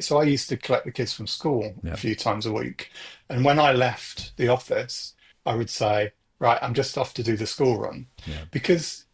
so I used to collect the kids from school a Yeah. few times a week. And when I left the office, I would say, right, I'm just off to do the school run. Yeah. Because,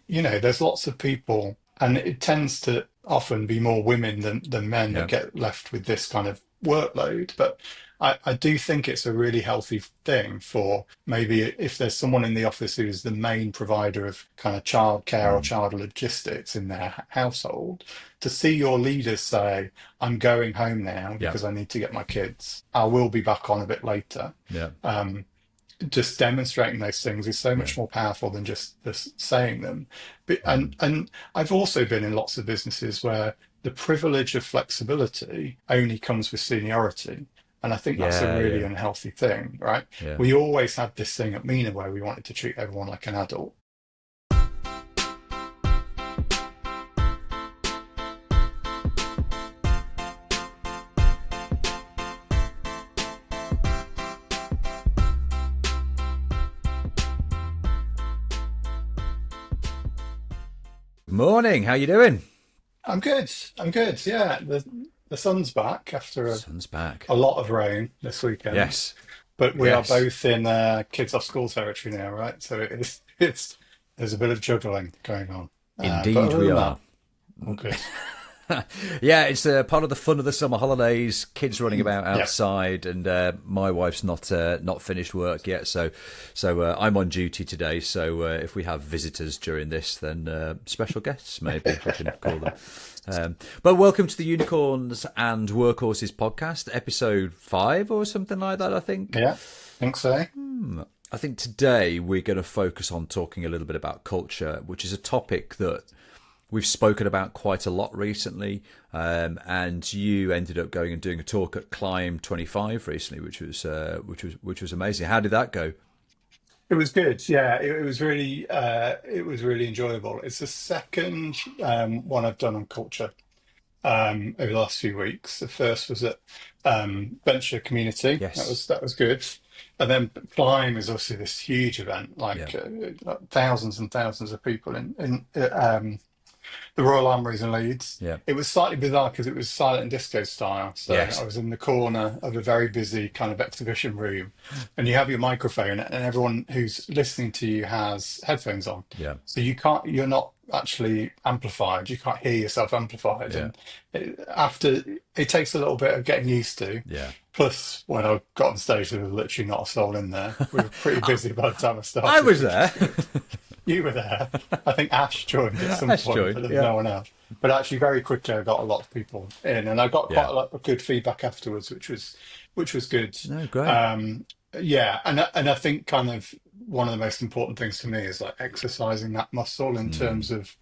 there's lots of people, and it tends to often be more women than men that Yeah. get left with this kind of workload. But I do think it's a really healthy thing for maybe if there's someone in the office who's the main provider of kind of childcare or Mm. child logistics in their household, to see your leaders say, I'm going home now Yeah. because I need to get my kids. I will be back on a bit later. Yeah. Um, just demonstrating those things is so Yeah. much more powerful than just saying them. But, Mm. and I've also been in lots of businesses where the privilege of flexibility only comes with seniority. And I think that's a Yeah. really Yeah. unhealthy thing, right? Yeah. We always had this thing at Mina where we wanted to treat everyone like an adult. Morning. How you doing? I'm good. I'm good. Yeah, the sun's back after Sun's back. a lot of rain this weekend. Yes. But we are Yes. both in kids off school territory now, right? So it's there's a bit of juggling going on. But Indeed, other we than are. that, all good. Yeah, it's part of the fun of the summer holidays. Kids running about Yeah. outside, and my wife's not finished work yet, so I'm on duty today. So if we have visitors during this, then special guests maybe if we can call them. But welcome to the Unicorns and Workhorses podcast, episode 5 or something like that. I think. Yeah, think so. I think today we're going to focus on talking a little bit about culture, which is a topic that we've spoken about quite a lot recently, and you ended up going and doing a talk at Climb 25 recently, which was amazing. How did that go? It was good. Yeah, it was really enjoyable. It's the second one I've done on culture over the last few weeks. The first was at Venture Community. That Yes. was that was good. And then Climb is obviously this huge event, Yeah. like thousands and thousands of people in the Royal Armouries in Leeds. Yeah. It was slightly bizarre because it was silent and disco style. So I Yes. was in the corner of a very busy kind of exhibition room, and you have your microphone, and everyone who's listening to you has headphones on. Yeah. So you're not actually amplified. You can't hear yourself amplified. Yeah. And after it takes a little bit of getting used to. Yeah. Plus, when I got on stage, there was literally not a soul in there. We were pretty busy by the time I I started, was which was there. good. You were there. I think Ash joined at some Ash point, joined. but there was Yeah. no one else. But actually, very quickly, I got a lot of people in, and I got quite Yeah. a lot of good feedback afterwards, which was good. No, great. Um, yeah, and I think kind of one of the most important things to me is like exercising that muscle in Mm. terms of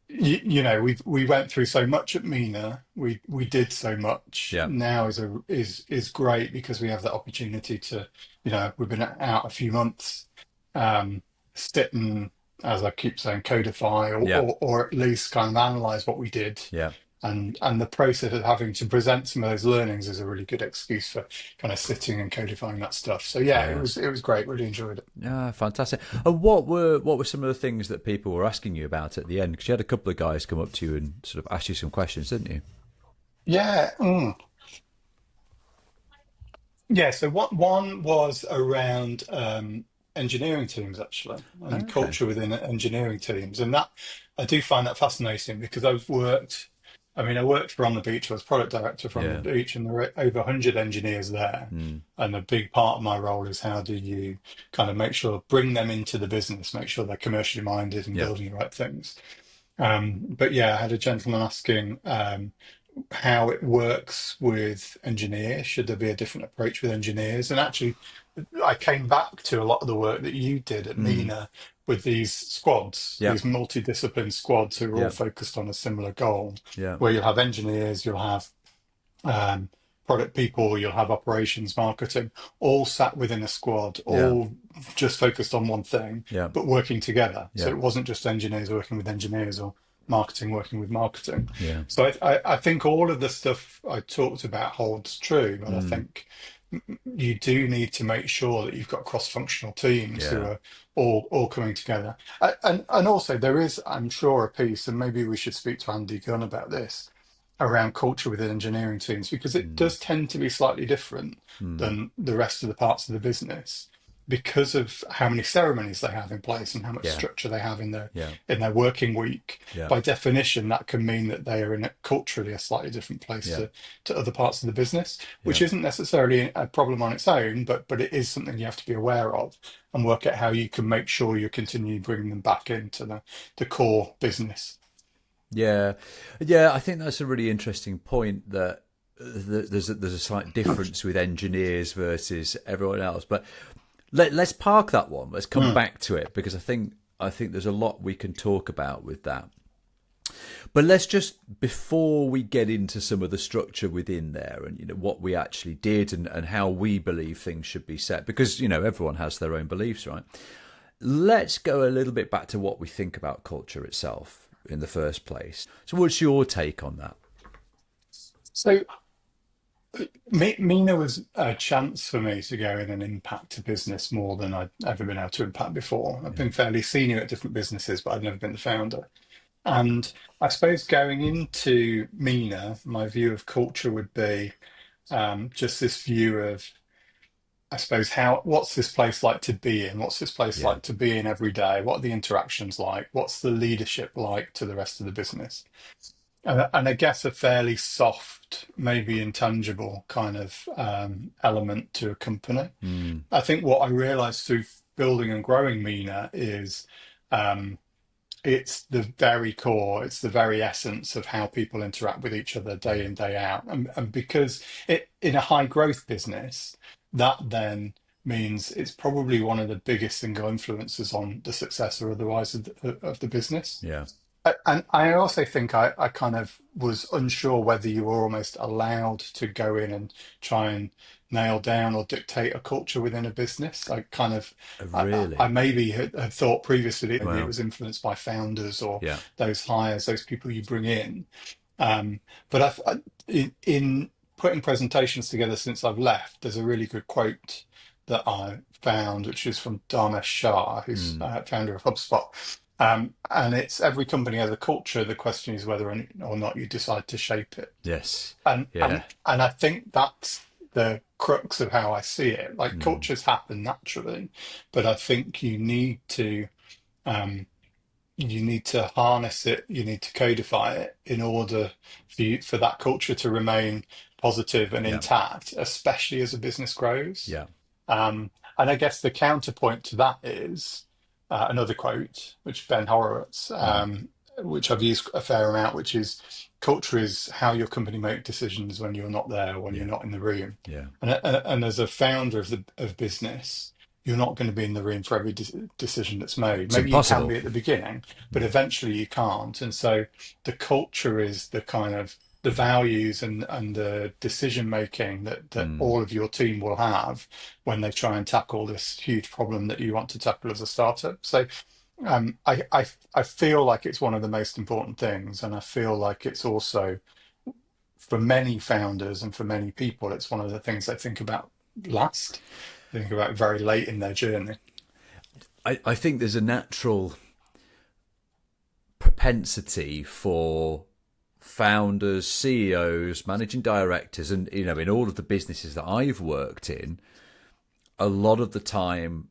we went through so much at Mina. We did so much. Yeah. Now is great because we have that opportunity to, we've been out a few months, sit and, as I keep saying, codify Yeah. or at least kind of analyze what we did. Yeah. And the process of having to present some of those learnings is a really good excuse for kind of sitting and codifying that stuff. So yeah, it Yeah. was it was great. Really enjoyed it. Yeah, fantastic. And what were some of the things that people were asking you about at the end? Because you had a couple of guys come up to you and sort of ask you some questions, didn't you? Yeah. Yeah, so what one was around engineering teams actually, and Okay. culture within engineering teams, and that I do find that fascinating because I've worked. I mean, I worked for On the Beach. I was product director for On the Yeah. Beach, and there were over 100 engineers there. Mm. And a big part of my role is how do you kind of make sure bring them into the business, make sure they're commercially minded and Yeah. building the right things. But yeah, I had a gentleman asking how it works with engineers. Should there be a different approach with engineers? And actually, I came back to a lot of the work that you did at Mm. Mina with these squads, Yeah. these multidiscipline squads who are all Yeah. focused on a similar goal, Yeah. where you'll have engineers, you'll have um, product people, you'll have operations, marketing, all sat within a squad, Yeah. all just focused on one thing, Yeah. but working together. So Yeah. it wasn't just engineers working with engineers or marketing working with marketing. Yeah. So I think all of the stuff I talked about holds true, but I Mm. think you do need to make sure that you've got cross-functional teams who Yeah. are all coming together. And also there is, I'm sure, a piece, and maybe we should speak to Andy Gunn about this, around culture within engineering teams, because it Mm. does tend to be slightly different Mm. than the rest of the parts of the business because of how many ceremonies they have in place and how much Yeah. structure they have Yeah. in their working week. Yeah. By definition, that can mean that they are in a culturally a slightly different place Yeah. to other parts of the business, Yeah. which isn't necessarily a problem on its own, but it is something you have to be aware of and work out how you can make sure you're continuing bringing them back into the core business. Yeah, yeah. I think that's a really interesting point. That there's a slight difference with engineers versus everyone else. But let's park that one. Let's come Mm. back to it because I think there's a lot we can talk about with that. But let's just before we get into some of the structure within there and what we actually did and how we believe things should be set because everyone has their own beliefs, right? Let's go a little bit back to what we think about culture itself in the first place. So, what's your take on that? So Mina was a chance for me to go in and impact a business more than I'd ever been able to impact before. I've Yeah, been fairly senior at different businesses, but I've never been the founder. And I suppose going into Mina, my view of culture would be just this view of, I suppose, what's this place like to be in? What's this place yeah, like to be in every day? What are the interactions like? What's the leadership like to the rest of the business? And I guess a fairly soft, maybe intangible kind of element to a company. mm, I think what I realized through building and growing Mina is um, it's the very core, it's the very essence of how people interact with each other day yeah, in, day out. And because it in a high growth business, that then means it's probably one of the biggest single influences on the success or otherwise of the business. yeah, And I also think I kind of was unsure whether you were almost allowed to go in and try and nail down or dictate a culture within a business. I kind of, I really. maybe had thought previously maybe it Well, was influenced by founders or yeah, those hires, those people you bring in. But in putting presentations together since I've left, there's a really good quote that I found, which is from Dharmesh Shah, who's mm, founder of HubSpot. And it's every company has a culture. The question is whether or not you decide to shape it. yes, And yeah, and and I think that's the crux of how I see it. Like mm, cultures happen naturally, but I think um, you need to harness it, you need to codify it in order for that culture to remain positive and yeah, intact, especially as a business grows. yeah, And I guess the counterpoint to that is another quote, which Ben Horowitz, mm, which I've used a fair amount, which is culture is how your company make decisions when you're not there, when you're yeah, not in the room. yeah. And as a founder of business, you're not going to be in the room for every decision that's made. It's Maybe you can impossible. be at the beginning, but Mm, eventually you can't. And so the culture is the kind of the values and the decision making that mm, all of your team will have when they try and tackle this huge problem that you want to tackle as a startup. So I feel like it's one of the most important things, and I feel like it's also for many founders and for many people, it's one of the things they think about last. They think about very late in their journey. I think there's a natural propensity for founders, CEOs, managing directors, and in all of the businesses that I've worked in, a lot of the time,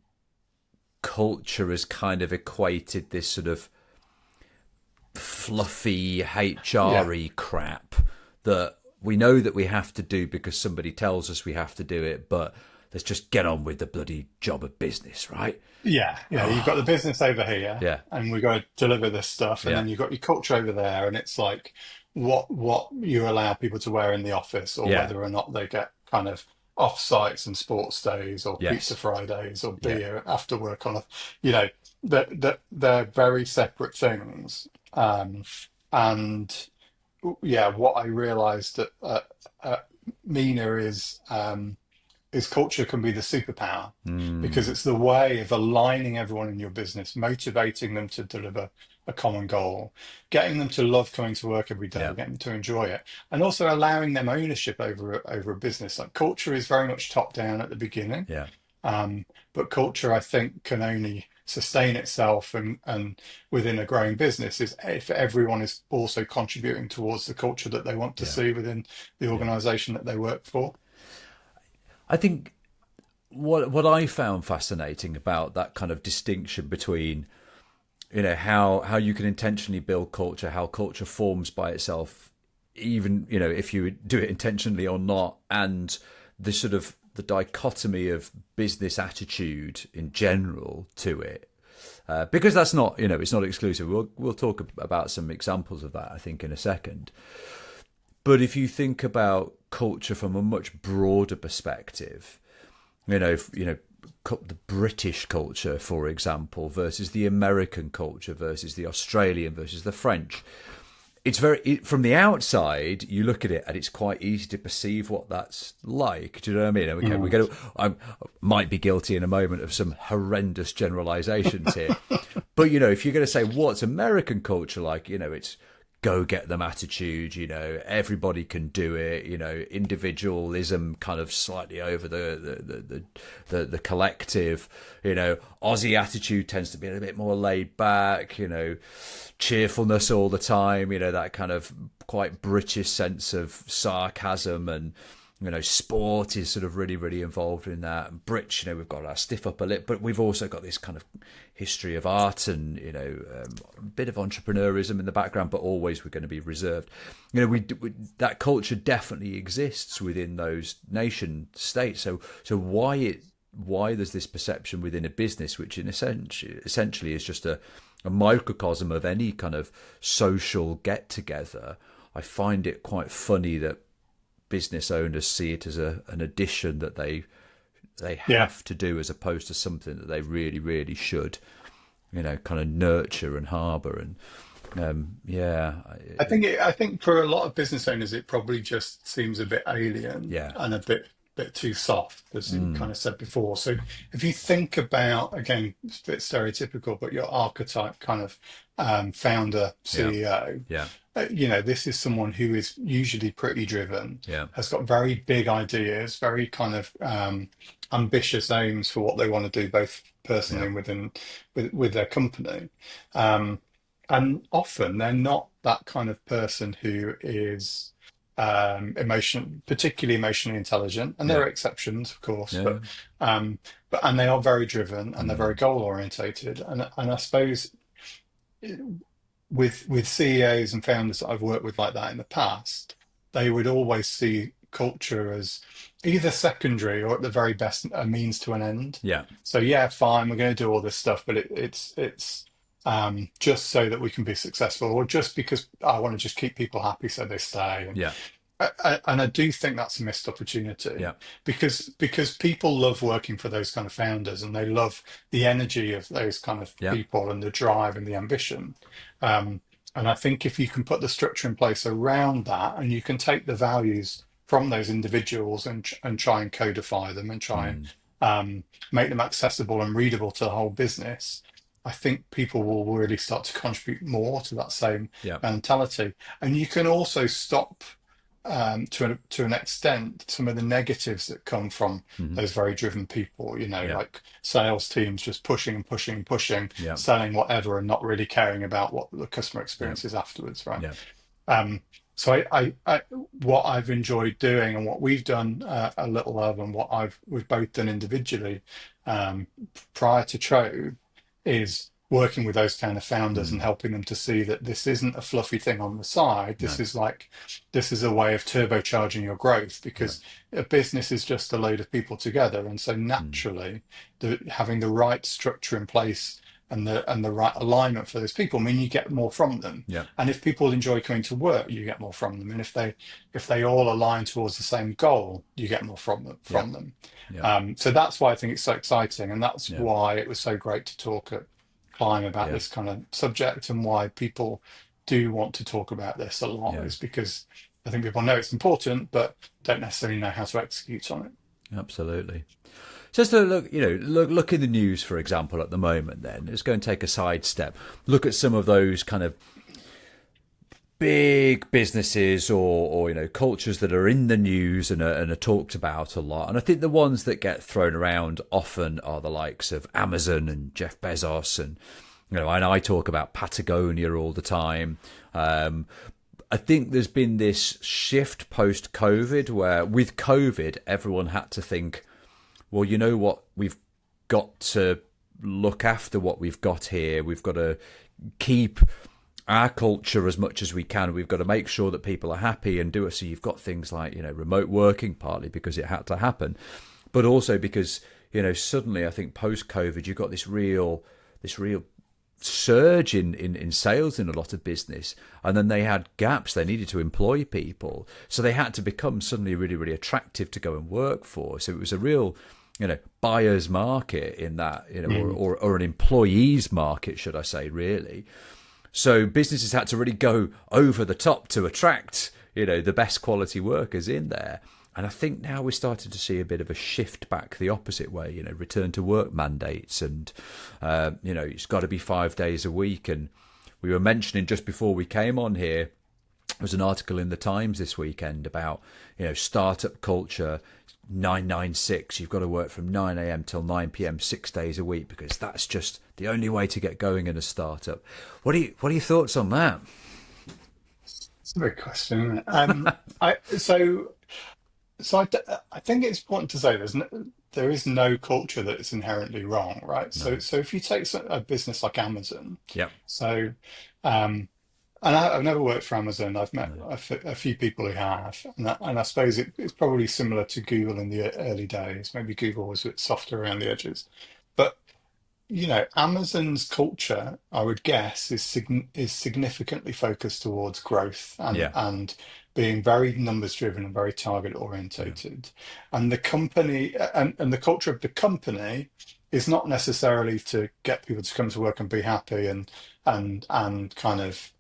culture has kind of equated this sort of fluffy Yeah, HRE crap that we know that we have to do because somebody tells us we have to do it, but let's just get on with the bloody job of business, right? yeah. You've got the Oh, business over here, yeah, and we've got to deliver this stuff, and yeah, then you've got your culture over there, and it's like what you allow people to wear in the office, or yeah, whether or not they get kind of off sites and sports days, or pizza yes, Fridays, or yeah, beer after work on a, you know, that they're very separate things. And yeah, what I realised at Mina is culture can be the superpower because mm, it's the way of aligning everyone in your business, motivating them to deliver a common goal, getting them to love coming to work every day, yeah, getting them to enjoy it, and also allowing them ownership over a business. Like culture is very much top down at the beginning, yeah, um, but culture, I think, can only sustain itself and within a growing business is if everyone is also contributing towards the culture that they want to Yeah. see within the Yeah. organization that they work for. I think what I found fascinating about that kind of distinction between, how you can intentionally build culture, how culture forms by itself, even if you do it intentionally or not, and the sort of the dichotomy of business attitude in general to it, because that's not, it's not exclusive. We'll talk about some examples of that, I think, in a second. But if you think about culture from a much broader perspective, the British culture, for example, versus the American culture versus the Australian versus the French. It's from the outside, you look at it and it's quite easy to perceive what that's like. Do you know what I mean? Okay, I might be guilty in a moment of some horrendous generalizations here. But, if you're going to say what's American culture like, it's go get them attitude, everybody can do it, individualism kind of slightly over the collective, Aussie attitude tends to be a bit more laid back, cheerfulness all the time, that kind of quite British sense of sarcasm, and sport is sort of really, really involved in that. And Brits, we've got our stiff upper lip, but we've also got this kind of history of art and, a bit of entrepreneurism in the background, but always we're going to be reserved. That culture definitely exists within those nation states. So why there's this perception within a business, which in essentially is just a microcosm of any kind of social get together. I find it quite funny that business owners see it as an addition that they have to do, as opposed to something that they really, really should, kind of nurture and harbour. And I think for a lot of business owners, it probably just seems a bit alien yeah, and a bit too soft, as you kind of said before. So if you think about, again, it's a bit stereotypical, but your archetype kind of founder, yeah, CEO, yeah, this is someone who is usually pretty driven, yeah, has got very big ideas, very kind of ambitious aims for what they want to do, both personally yeah, and with their company. Um, and often they're not that kind of person who is particularly emotionally intelligent, and there yeah, are exceptions, of course, yeah, and they are very driven and they're very mm, goal orientated. And I suppose with CEOs and founders that I've worked with like that in the past, they would always see culture as either secondary or at the very best a means to an end. yeah, So yeah, fine, we're going to do all this stuff, but it's just so that we can be successful, or just because I want to just keep people happy so they stay. yeah, And I do think that's a missed opportunity, yeah, because people love working for those kind of founders, and they love the energy of those kind of yeah, people and the drive and the ambition. Um, and I think if you can put the structure in place around that, and you can take the values from those individuals and try and codify them and try and mm, make them accessible and readable to the whole business, I think people will really start to contribute more to that same yeah, mentality. And you can also stop, to an extent, some of the negatives that come from mm, those very driven people, yeah, like sales teams just pushing and pushing and pushing, yeah, selling whatever and not really caring about what the customer yeah, experience is afterwards, right? yeah, So what I've enjoyed doing, and what we've done a little of, and what we've both done individually um, prior to Trove, is working with those kind of founders and mm, helping them to see that this isn't a fluffy thing on the side. no, This is a way of turbocharging your growth, yeah, because a business is just a load of people together, and so mm, naturally, having the right structure in place and the right alignment for those people mean you get more from them. yeah, And if people enjoy coming to work, you get more from them. And if they all align towards the same goal, you get more yeah, from them. yeah, So that's why I think it's so exciting, and that's yeah, why it was so great to talk at Climb about yeah, this kind of subject, and why people do want to talk about this a lot, yeah, is because I think people know it's important, but don't necessarily know how to execute on it. absolutely. Just to look in the news, for example, at the moment. Then let's go and take a sidestep. Look at some of those kind of big businesses or cultures that are in the news and are talked about a lot. And I think the ones that get thrown around often are the likes of Amazon and Jeff Bezos, and and I talk about Patagonia all the time. I think there's been this shift post COVID where with COVID everyone had to think, well, you know what, we've got to look after what we've got here. We've got to keep our culture as much as we can. We've got to make sure that people are happy and do it. So you've got things like, remote working, partly because it had to happen, but also because, suddenly I think post COVID, you've got this real surge in sales in a lot of business. And then they had gaps. They needed to employ people. So they had to become suddenly really, really attractive to go and work for. So it was a real, buyer's market in that, or an employee's market, should I say, really. So businesses had to really go over the top to attract, the best quality workers in there. And I think now we're starting to see a bit of a shift back the opposite way, return to work mandates and, it's got to be 5 days a week. And we were mentioning just before we came on here, there was an article in the Times this weekend about, startup culture, 996. You've got to work from 9 a.m. till 9 p.m. 6 days a week because that's just the only way to get going in a startup. What are your thoughts on that? It's a big question, isn't it? I think it's important to say there is no culture that is inherently wrong, right? No. So if you take a business like Amazon, Yep. so um, and I've never worked for Amazon. I've met No. a few people who have, and I suppose it's probably similar to Google in the early days. Maybe Google was a bit softer around the edges, but Amazon's culture, I would guess, is significantly focused towards growth and Yeah. being very numbers driven and very target Yeah. orientated. And the company and the culture of the company is not necessarily to get people to come to work and be happy and kind of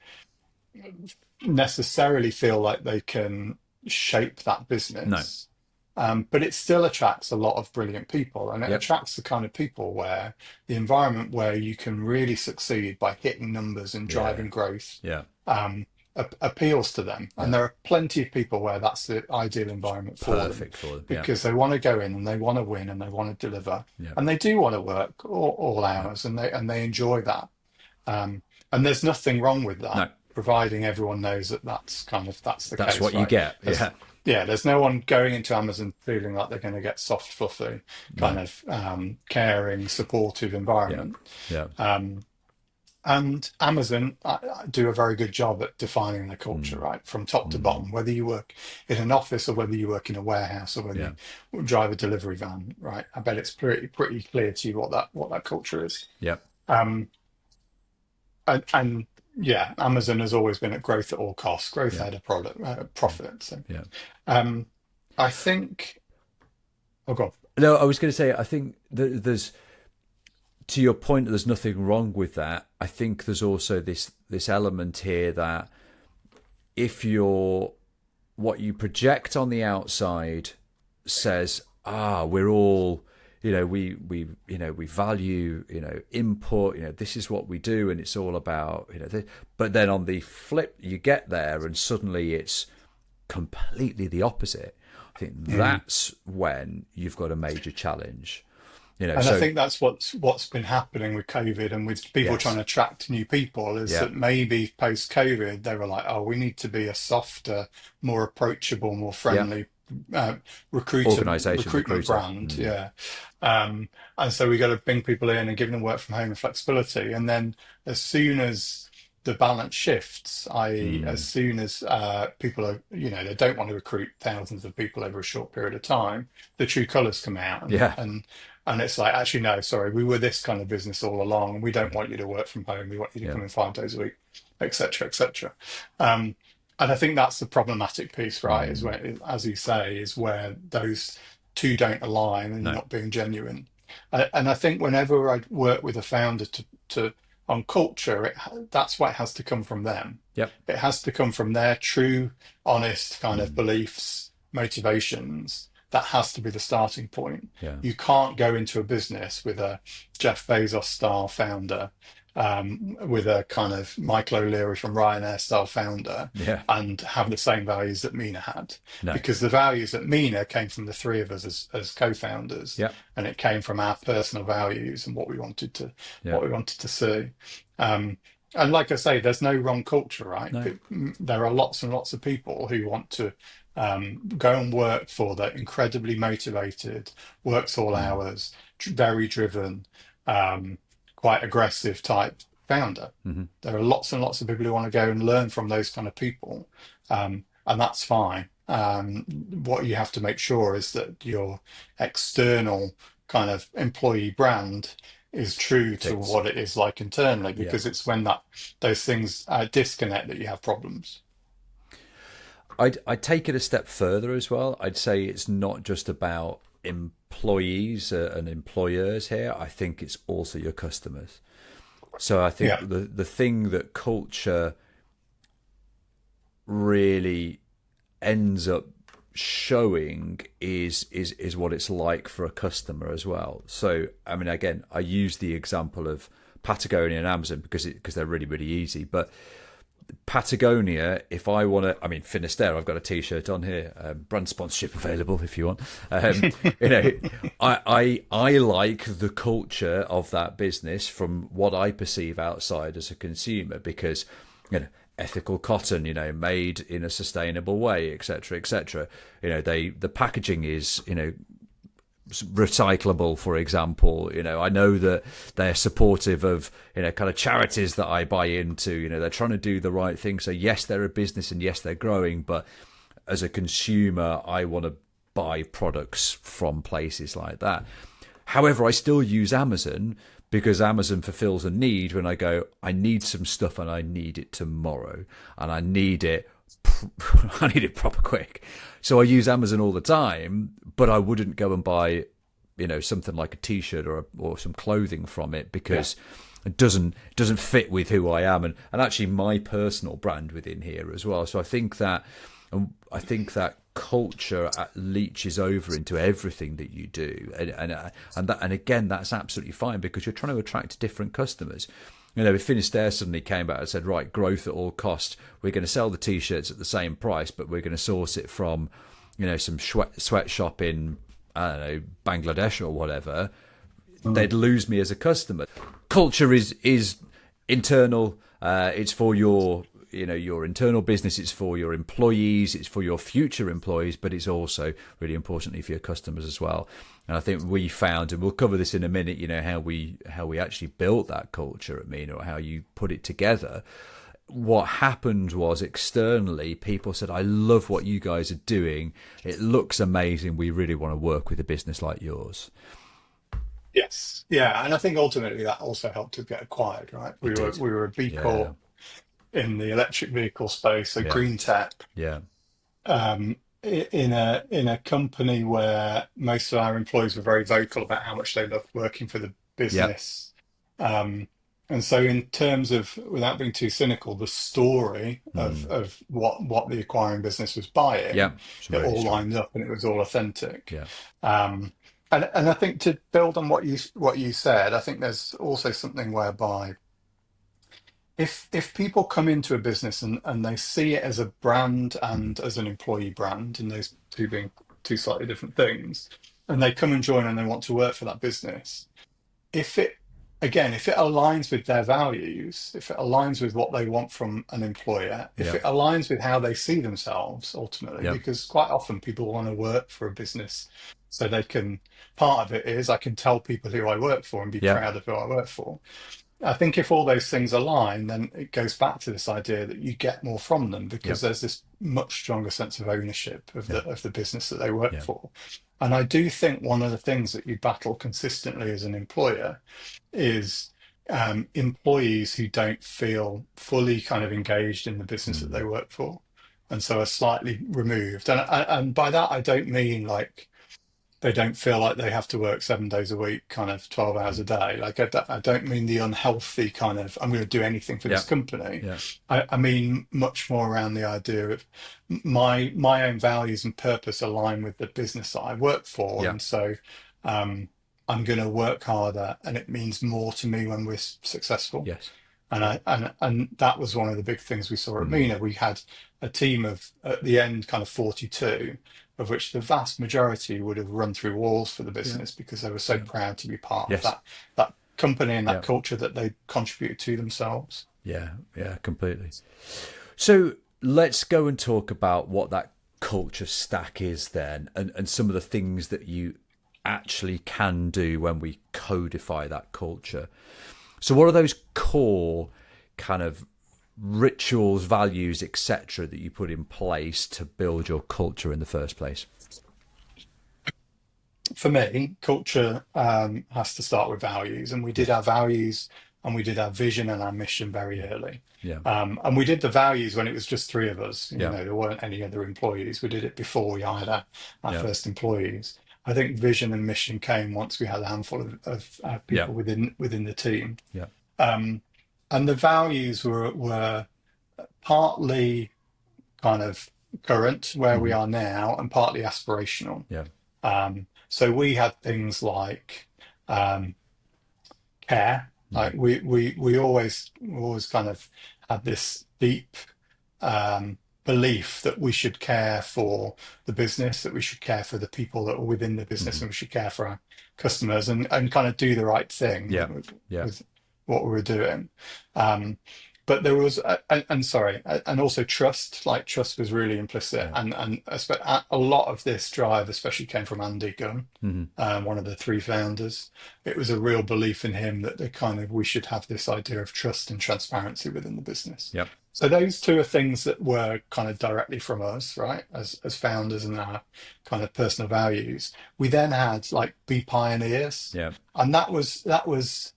necessarily feel like they can shape that No. business. But it still attracts a lot of brilliant people, and it Yep. attracts the kind of people where the environment where you can really succeed by hitting numbers and Yeah. driving growth Yeah. um, appeals to them. And Yeah. there are plenty of people where that's the ideal environment for them Perfect for them. Yeah. because they want to go in and they want to win and they want to deliver Yeah. and they do want to work all Yeah. hours and they enjoy that. Um, and there's nothing wrong with that, No. providing everyone knows that that's the That's case, what you right? get. There's, Yeah. yeah, there's no one going into Amazon feeling like they're going to get soft, fluffy, No. kind of caring, supportive Yeah. environment. Yeah. Um, and Amazon do a very good job at defining the culture, Mm. right, from top to Mm. bottom, whether you work in an office or whether you work in a warehouse or whether Yeah. you drive a delivery van, right? I bet it's pretty clear to you what that culture is. Yeah. Um, and yeah, Amazon has always been at growth at all costs, growth Yeah. ahead of product profit. So Yeah. um, I think, oh God, No, I was going to say, I think there's, to your point, there's nothing wrong with that. I think there's also this element here that if you're, what you project on the outside says, we're all, we value, input, this is what we do, and it's all about, but then on the flip, you get there, and suddenly it's completely the opposite. I think that's when you've got a major challenge. and I So think that's what's been happening with COVID and with people trying yes, to attract new people is yeah, that maybe post COVID they were like, oh, we need to be a softer, more approachable, more yeah, friendly organization, recruitment recruiter, brand, yeah. And so we got to bring people in and give them work from home and flexibility, and then as soon as the balance shifts, i.e., as mm, soon as people are, they don't want to recruit thousands of people over a short period of time, the true colours come out, yeah, and it's like, actually, no, sorry, we were this kind of business all along, and we don't want you to work from home. We want you to yeah, come in 5 days a week, etc., etc. Um, and I think that's the problematic piece, right? Is mm, where, as you say, is where those two don't align and you're no, not being genuine. And I think whenever I work with a founder to on culture, that's why it has to come from them. yep, It has to come from their true, honest kind of mm, beliefs, motivations. That has to be the starting point. yeah, You can't go into a business with a Jeff Bezos style founder with a kind of Michael O'Leary from Ryanair style founder Yeah. and have the same values that Mina had, No. because the values at Mina came from the three of us as co-founders, Yeah. and it came from our personal values and Yeah. what we wanted to see. Um, and like I say, there's no wrong culture, right? No. There are lots and lots of people who want to go and work for the incredibly motivated, works all Mm. hours, very driven, quite aggressive type founder. Hmm. There are lots and lots of people who want to go and learn from those kind of people, and that's fine. What you have to make sure is that your external kind of employee brand is true to Fits. what it is like internally, Yeah. because it's when that those things disconnect that you have problems. I'd take it a step further as well. I'd say it's not just about employees and employers here. I think it's also your customers. So I think Yeah. the thing that culture really ends up showing is what it's like for a customer as well. So I mean, again, I use the example of Patagonia and Amazon because they're really really easy. But Patagonia, if I want to, I mean, Finisterre, I've got a T-shirt on here, brand sponsorship available if you want. You know, I like the culture of that business from what I perceive outside as a consumer, because you know, ethical cotton, you know, made in a sustainable way, etc., etc. You know, the packaging is, you know, recyclable, for example. You know, I know that they're supportive of, you know, kind of charities that I buy into. You know, they're trying to do the right thing. So yes, they're a business and yes, they're growing, but as a consumer, I want to buy products from places like that. However, I still use Amazon because Amazon fulfills a need when I go, I need some stuff and I need it tomorrow and I need it I need it proper quick. So I use Amazon all the time, but I wouldn't go and buy, you know, something like a T-shirt or some clothing from it, Yeah. because it doesn't fit with who I am and actually my personal brand within here as well. So I think that culture leaches over into everything that you do, and again, that's absolutely fine because you're trying to attract different customers. You know, if Finisterre suddenly came out and said, right, growth at all cost, we're going to sell the T-shirts at the same price, but we're going to source it from, you know, some sweatshop in, I don't know, Bangladesh or whatever, they'd lose me as a customer. Culture is internal. It's for your, you know, your internal business. It's for your employees. It's for your future employees, but it's also really importantly for your customers as well. And I think we found, and we'll cover this in a minute, you know, how we actually built that culture at Mina, or how you put it together. What happened was, externally, people said, I love what you guys are doing. It looks amazing. We really want to work with a business like yours. Yes. Yeah. And I think ultimately that also helped to get acquired, right? It We were did. we were a B Yeah. Corp in the electric vehicle space, so Yeah. green tech, Yeah. in a company where most of our employees were very vocal about how much they loved working for the Yeah. business. Um, and so, in terms of, without being too cynical, the story Mm. of what the acquiring business was Yeah. buying, It's it really all strong. lined up and it was all authentic. Yeah. Um, and I think, to build on what you said, I think there's also something whereby, if people come into a business and they see it as a brand Mm. and as an employee brand, and those two being two slightly different things, and they come and join and they want to work for that business, if it again, if it aligns with their values, if it aligns with what they want from an employer, if Yeah. it aligns with how they see themselves ultimately, Yeah. because quite often people want to work for a business so they can, part of it is I can tell people who I work for and be Yeah. proud of who I work for. I think if all those things align, then it goes back to this idea that you get more from them, Yeah. because there's this much stronger sense of ownership Yeah. of the business that they work Yeah. for. And I do think one of the things that you battle consistently as an employer is employees who don't feel fully kind of engaged in the business that Mm. they work for, and so are slightly removed. And by that I don't mean like they don't feel like they have to work 7 days a week, kind of 12 hours a day. Like I don't mean the unhealthy kind of I'm going to do anything for Yeah. this company. Yeah. I mean much more around the idea of my own values and purpose align with the business that I work for, Yeah. and so um, I'm going to work harder, and it means more to me when we're successful. Yes. Yeah. And that was one of the big things we saw at Mm. Mina. We had a team of, at the end, kind of 42, of which the vast majority would have run through walls for the Yeah. business because they were so Yeah. proud to be part of Yes. that company and that Yeah. culture that they contributed to themselves. Yeah. Yeah. Completely. So let's go and talk about what that culture stack is then, and some of the things that you actually can do when we codify that culture. So what are those core kind of rituals, values, etc., that you put in place to build your culture in the first place? For me, culture has to start with values, and we did Yes. our values and we did our vision and our mission very Yeah. early. Yeah. And we did the values when it was just three of us. You Yeah. know, there weren't any other employees. We did it before we hired our Yeah. first employees. I think vision and mission came once we had a handful of Yeah. people within the team. Yeah. Um, and the values were partly kind of current where we Hmm. are now and partly aspirational. Yeah. So we had things like um, care. Hmm. Like we always kind of had this deep um, belief that we should care for the business, that we should care for the people that are within the business, Hmm. and we should care for our customers and kind of do the right thing Yeah. Yeah. with what we were doing. Um, but there was, and sorry, and also trust. Like trust was really implicit, Yeah. and a lot of this drive, especially, came from Andy Gunn, Hmm. one of the three founders. It was a real belief in him that the kind of we should have this idea of trust and transparency within the business. Yeah. So those two are things that were kind of directly from us, right, as founders and our kind of personal values. We then had like be pioneers, Yeah. and that was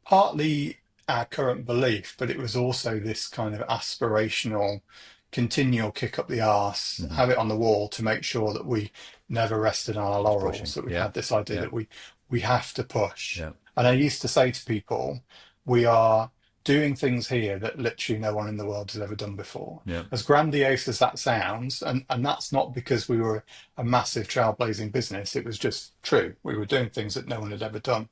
partly our current belief, but it was also this kind of aspirational, continual kick up the arse, Hmm. have it on the wall to make sure that we never rested on our It's pushing. laurels, that we Yeah. had this idea Yeah. that we have to push. Yeah. And I used to say to people, we are doing things here that literally no one in the world has ever done before. Yeah. As grandiose as that sounds, and that's not because we were a massive trailblazing business, it was just true. We were doing things that no one had ever done.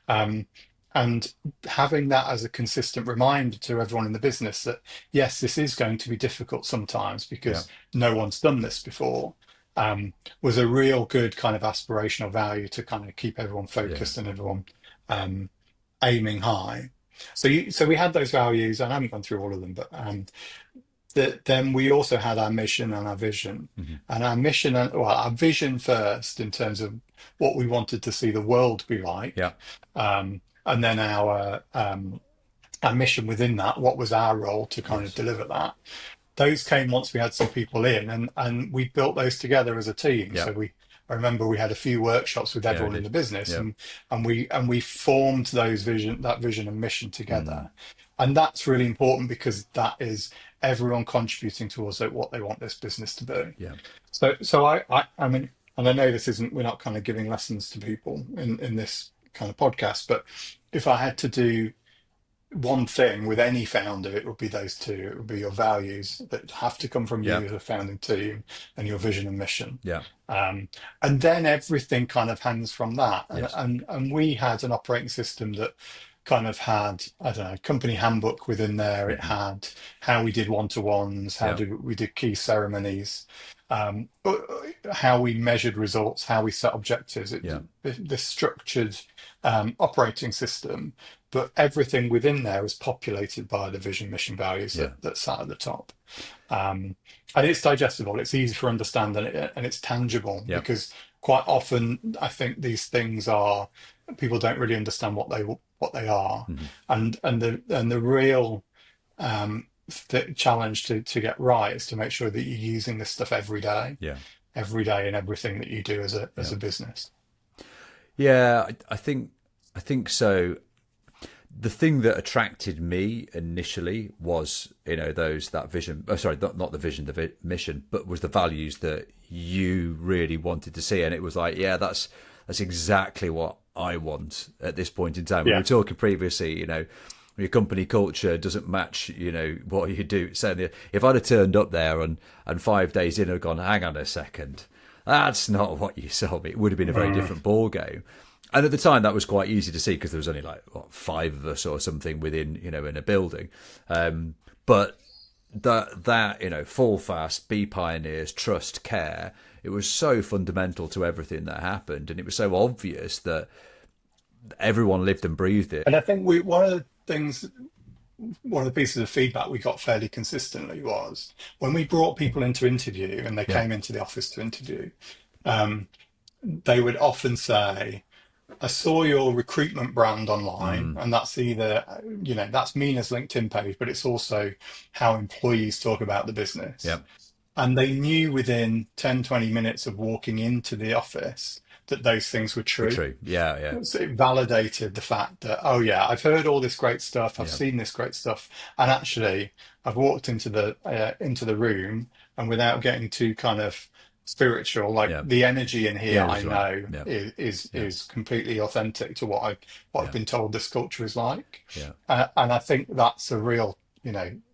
Um, and having that as a consistent reminder to everyone in the business that, yes, this is going to be difficult sometimes Yeah. because no one's done this before, was a real good kind of aspirational value to kind of keep everyone Yeah. focused and everyone um, aiming high. So we had those values, and I haven't gone through all of them, but then we also had our mission and our vision. Hmm. And our mission, well, our vision first in terms of what we wanted to see the world be Yeah. like, and then our mission within that, what was our role to kind of Yes. deliver that. Those came once we had some people in, and we built those together as a team. Yeah. I remember we had a few workshops with Yeah. I everyone in did. the business, Yeah. and we formed that vision and mission Mm. together. And that's really important because that is everyone contributing towards what they want this business to be. Yeah. So I mean, and I know this isn't, we're not kind of giving lessons to people in this kind of podcast, but if I had to do one thing with any founder, it would be those two. It would be your values that have to come from you Yeah. as a founding team, and your vision and mission. Yeah. And then everything kind of hangs from that. Yes. And we had an operating system that kind of had, I don't know, company handbook within there. It Hmm. had how we did one-to-ones, how Yeah. did we did key ceremonies, how we measured results, how we set objectives. Yeah. This structured operating system, but everything within there is populated by the vision, mission, values Yeah. that sat at the top. And it's digestible, it's easy for understanding, and it's tangible Yeah. because quite often I think these things are people don't really understand what they are, Hmm. and the real challenge to get right is to make sure that you're using this stuff Yeah. every day in everything that you do as Yeah. a business. Yeah. I think so. The thing that attracted me initially was, that vision. Oh, sorry, not the vision, the mission, but was the values that you really wanted to see. And it was like, yeah, that's exactly what I want at this point in time. We Yeah. were talking previously, your company culture doesn't match, what you do. So if I'd have turned up there and 5 days in had gone, hang on a second, that's not what you sold me, it would have been a very different ball game. And at the time, that was quite easy to see because there was only like what, five of us or something within, in a building. But that fall fast, be pioneers, trust, care. It was so fundamental to everything that happened, and it was so obvious that everyone lived and breathed it. And I think one of the pieces of feedback we got fairly consistently was when we brought people into interview and they Yeah. came into the office to interview, um, they would often say, I saw your recruitment brand online, and that's either, that's Mina's LinkedIn page, but it's also how employees talk about the business. Yeah. And they knew within 10, 20 minutes of walking into the office that those things were We're true. true. Yeah. Yeah. So it validated the fact that, oh yeah, I've heard all this great stuff, I've Yeah. seen this great stuff, and actually, I've walked into the room, and without getting too kind of spiritual, like Yeah. the energy in The here, I energy's right. know Yeah. Yeah. is completely authentic to what I've Yeah. been told this culture is like, Yeah. and I think that's a real,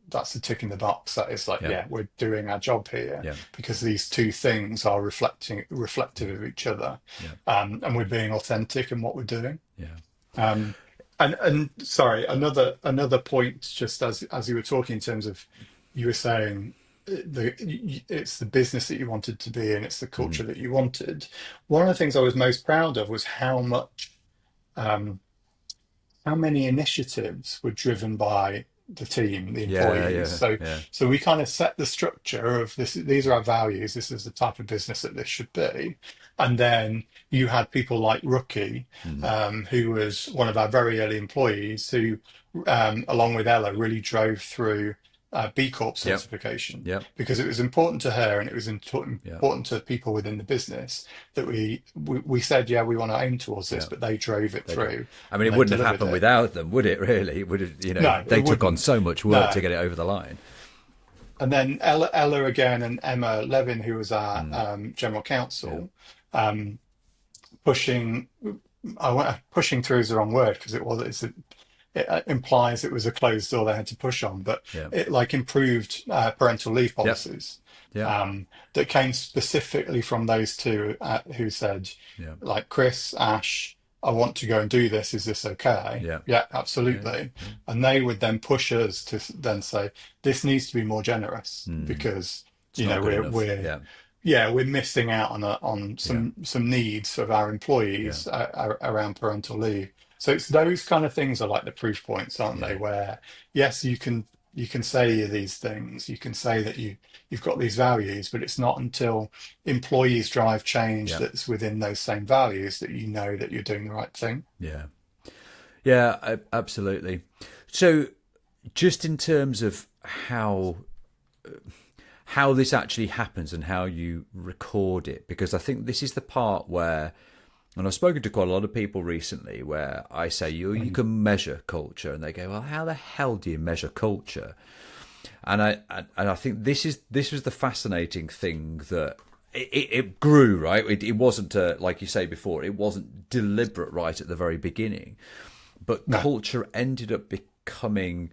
that's a tick in the box. That is like, Yeah. yeah, we're doing our job here Yeah. because these two things are reflective of each other, Yeah. and we're being authentic in what we're doing. Yeah. Um, and sorry, another point, just as you were talking in terms of, you were saying it's the business that you wanted to be and it's the Mhm. culture that you wanted. One of the things I was most proud of was um, how many initiatives were driven by the team, the Yeah. employees. Yeah. So, Yeah. so we kind of set the structure of this. These are our values. This is the type of business that this should be. And then you had people like Rookie, Mhm. who was one of our very early employees, who, along with Ella, really drove through B Corp Yep. certification Yep. because it was important to her and it was Yeah. important to people within the business that we said, yeah, we want to aim towards this, Yeah. but they drove it They did. through I mean, and it they wouldn't have delivered happened it. without them, would it? Really, it would have. No, They it took on wouldn't. so much work No. to get it over the line. And then Ella again and Emma Levin, who was our Mm. general Yeah. counsel, um, pushing. Pushing through is the wrong word because it implies it was a closed door they had to push on, but Yeah. it like improved parental leave Yep. policies Yeah. that came specifically from those two who said, Yeah. like Chris, Ash, I want to go and do this. Is this okay? Yeah. Yeah, Yeah. absolutely. And they would then push us to then say, this needs to be more generous Mm. because, It's not good enough. we're Yeah. yeah, we're missing out on Yeah. some needs of our Yeah. employees around parental leave. So it's those kind of things are like the proof points, aren't Yeah. they? Where yes, you can say these things, you can say that you've got these values, but it's not until employees drive change Yeah. that's within those same values that you know that you're doing the right thing. Yeah. Yeah. Absolutely. So, just in terms of how this actually happens and how you record it, because I think this is the part where, and I've spoken to quite a lot of people recently where I say you can measure culture, and they go, well, how the hell do you measure culture? And I think this was the fascinating thing that it grew, right. It wasn't like you say before, it wasn't deliberate right at the very beginning, but No. culture ended up becoming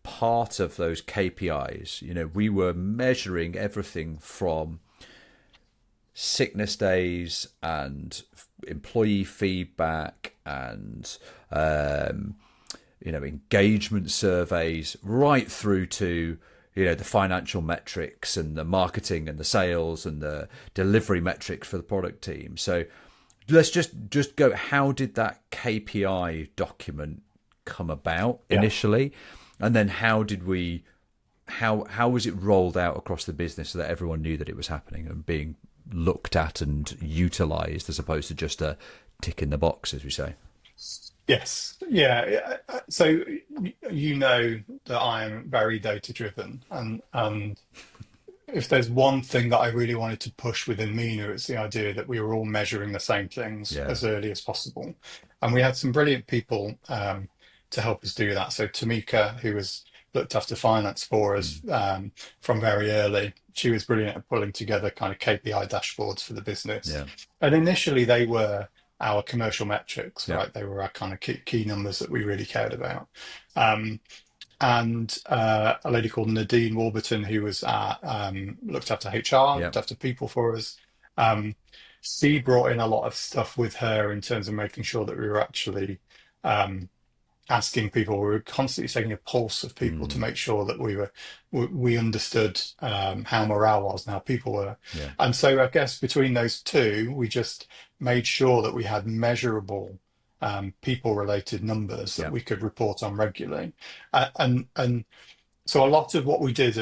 part of those KPIs. We were measuring everything from sickness days and employee feedback and engagement surveys, right through to the financial metrics and the marketing and the sales and the delivery metrics for the product team. So let's just go, how did that KPI document come about Yeah. initially, and then how was it rolled out across the business so that everyone knew that it was happening and being looked at and utilized, as opposed to just a tick in the box, as we say? Yes. Yeah. So you know that I am very data driven, and if there's one thing that I really wanted to push within Mina, it's the idea that we were all measuring the same things Yeah. as early as possible. And we had some brilliant people to help us do that. So Tamika, who was looked after finance for us from very early, she was brilliant at pulling together kind of KPI dashboards for the business. Yeah. And initially they were our commercial metrics, Yeah. right? They were our kind of key numbers that we really cared about. And a lady called Nadine Warburton, who was looked after HR, Yeah. looked after people for us. She brought in a lot of stuff with her in terms of making sure that we were actually um, asking people. We were constantly taking a pulse of people to Mm. make sure that we understood how morale was and how people were. Yeah. And so I guess between those two, we just made sure that we had measurable people-related numbers that Yeah. we could report on regularly. And so a lot of what we did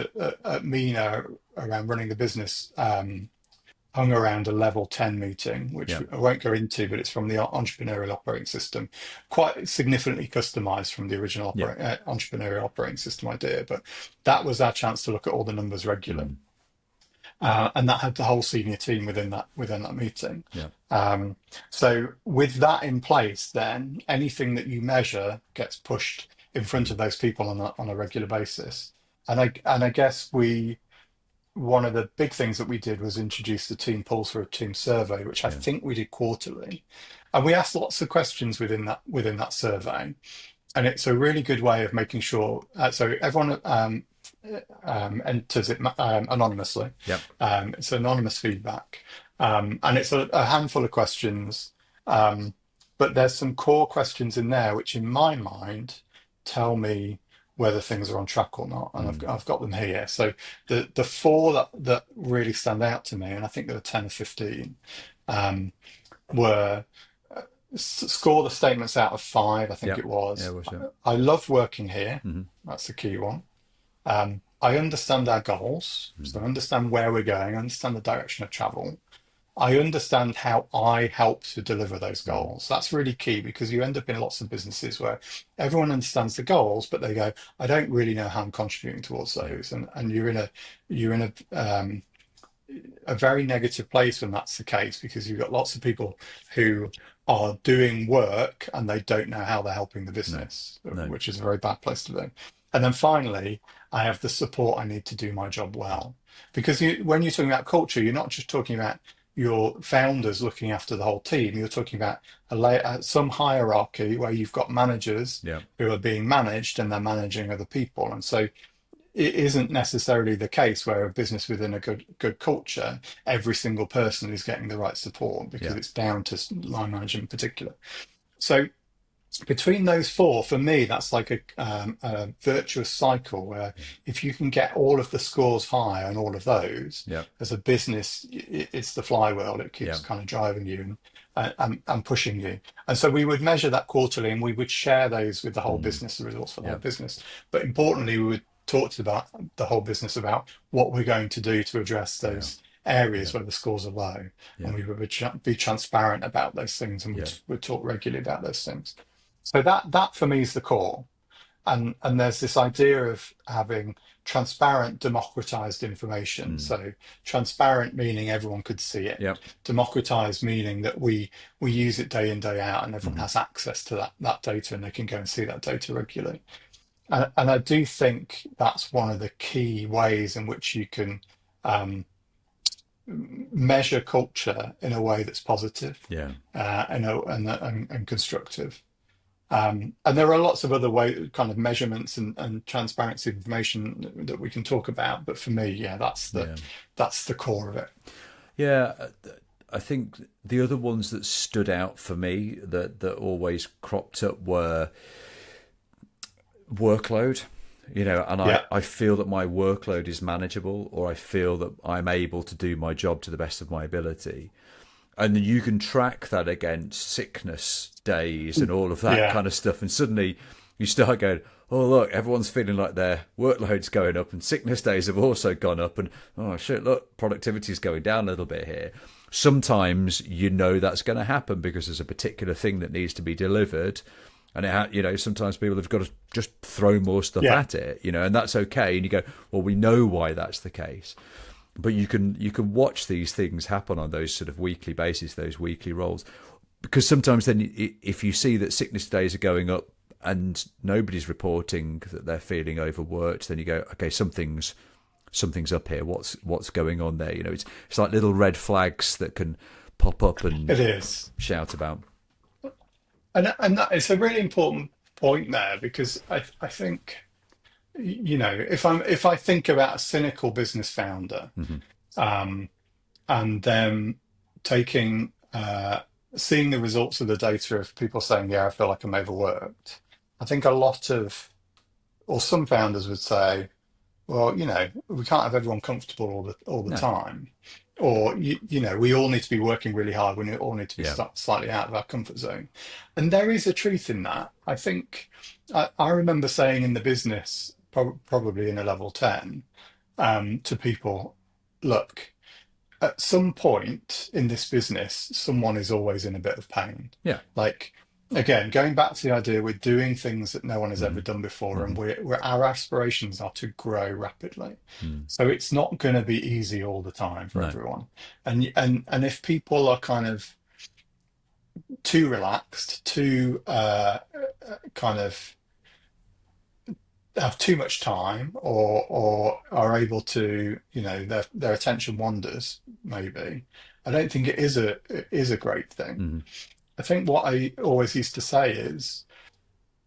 at Mina around running the business hung around a level 10 meeting, which Yeah. I won't go into, but it's from the entrepreneurial operating system, quite significantly customized from the original Yeah. entrepreneurial operating system idea. But that was our chance to look at all the numbers regularly. Mm. And that had the whole senior team within that meeting. Yeah. Um, so with that in place, then anything that you measure gets pushed in front of those people on a regular basis. And I guess one of the big things that we did was introduce the team pulse or a team survey, which I Yeah. think we did quarterly, and we asked lots of questions within that survey, and it's a really good way of making sure. So everyone enters it anonymously. Yeah. It's anonymous feedback, and it's a handful of questions, um, but there's some core questions in there which, in my mind, tell me whether things are on track or not, and I've, Mm. I've got them here. So the four that really stand out to me, and I think there were 10 or 15, um, were score the statements out of five, I think Yeah. it Yeah. was. What's that? I love working here. Mm-hmm. That's the key one. I understand our goals, so I understand where we're going, I understand the direction of travel. I understand how I help to deliver those Mm. goals. That's really key because you end up in lots of businesses where everyone understands the goals, but they go, I don't really know how I'm contributing towards Yeah. those. And you're in a very negative place when that's the case because you've got lots of people who are doing work and they don't know how they're helping the No. business, No. which is a very bad place to be. And then finally, I have the support I need to do my job well. Because when you're talking about culture, you're not just talking about your founders looking after the whole team. You're talking about some hierarchy where you've got managers Yeah. who are being managed and they're managing other people. And so it isn't necessarily the case where a business within a good culture, every single person is getting the right support because Yeah. it's down to line management in particular. So between those four, for me, that's like a virtuous cycle where if you can get all of the scores high on all of those, Yeah. as a business, it's the flywheel. It keeps Yeah. kind of driving you and pushing you. And so we would measure that quarterly and we would share those with the whole Mm. business, the results for the whole Yeah. business. But importantly, we would talk to the whole business about what we're going to do to address Yeah. those Yeah. areas where the scores are low. Yeah. And we would be transparent about those things and Yeah. we'd talk regularly about those things. So that for me is the core. And there's this idea of having transparent, democratized information. Mm. So transparent meaning everyone could see it. Yeah. Democratized meaning that we use it day in, day out, and everyone Mm. has access to that data and they can go and see that data regularly. And I do think that's one of the key ways in which you can measure culture in a way that's positive Yeah. and constructive. And there are lots of other kind of measurements and transparency of information that we can talk about. But for me, yeah, that's the Yeah. that's the core of it. Yeah. I think the other ones that stood out for me that always cropped up were workload. And Yeah, I feel that my workload is manageable, or I feel that I'm able to do my job to the best of my ability. And then you can track that against sickness days and all of that yeah, kind of stuff. And suddenly you start going, oh, look, everyone's feeling like their workload's going up and sickness days have also gone up. And, oh, shit, look, productivity's going down a little bit here. Sometimes that's going to happen because there's a particular thing that needs to be delivered. And sometimes people have got to just throw more stuff yeah, at it, and that's okay. And you go, well, we know why that's the case. But you can watch these things happen on those sort of weekly basis, those weekly rolls, because sometimes then if you see that sickness days are going up and nobody's reporting that they're feeling overworked, then you go, okay, something's up here. What's going on there? It's like little red flags that can pop up and it is. shout about. And it's a really important point there because I think, if I think about a cynical business founder, Mm-hmm. um, and them taking seeing the results of the data of people saying, "Yeah, I feel like I'm overworked." I think a lot of, or some founders would say, well, we can't have everyone comfortable all the No. time, or we all need to be working really hard. We all need to be Yeah. slightly out of our comfort zone, and there is a truth in that. I think I remember saying in the business, probably in a level 10, to people, look, at some point in this business, someone is always in a bit of pain. Yeah. Like, again, going back to the idea we're doing things that no one has ever Mm. done before, and Mm. our aspirations are to grow rapidly. Mm. So it's not going to be easy all the time for No. everyone. And if people are kind of too relaxed, too kind of have too much time, or are able to, their attention wanders, maybe. I don't think it is a great thing. Mm. I think what I always used to say is